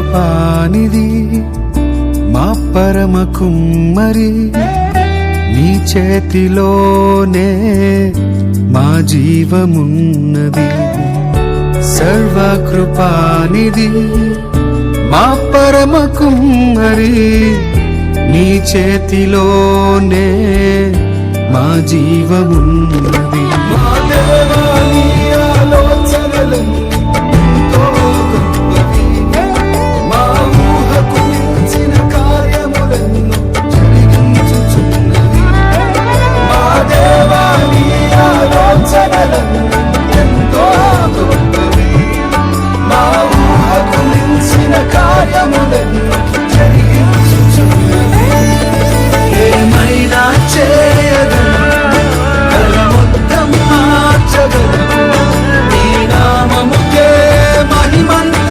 కృపానిధి మా పరమ కుమ్మరి, నీ చేతిలోనే మా జీవమున్నది. సర్వకృపానిధి మా పరమ కుమ్మరి, నీ చేతిలోనే మా జీవమున్నది. మా దేవా